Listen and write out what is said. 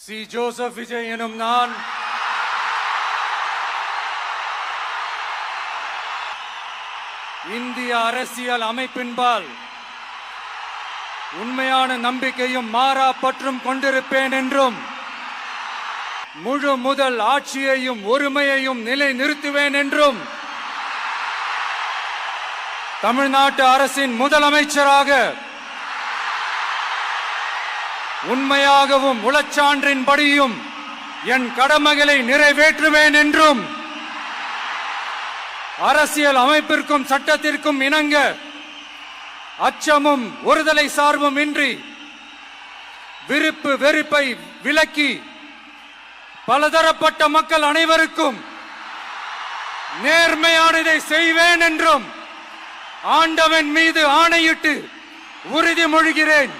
C. Joseph Vijay எனும் நான் இந்திய அரசியல் அமைப்பின்பால் உண்மையான நம்பிக்கையும் மாறா பற்றும் கொண்டிருப்பேன் என்றும் முழு முதல் ஆட்சியையும் ஒருமையையும் நிலை நிறுத்துவேன் என்றும் தமிழ்நாட்டு அரசின் முதலமைச்சராக உண்மையாகவும் உளச்சான்றின்படியும் என் கடமைகளை நிறைவேற்றுவேன் என்றும் அரசியல் அமைப்பிற்கும் சட்டத்திற்கும் இணங்க அச்சமும் ஒருதலை சார்பும் இன்றி விருப்பு வெறுப்பை விலக்கி பலதரப்பட்ட மக்கள் அனைவருக்கும் நேர்மையானதை செய்வேன் என்றும் ஆண்டவன் மீது ஆணையிட்டு உறுதிமொழிகிறேன்.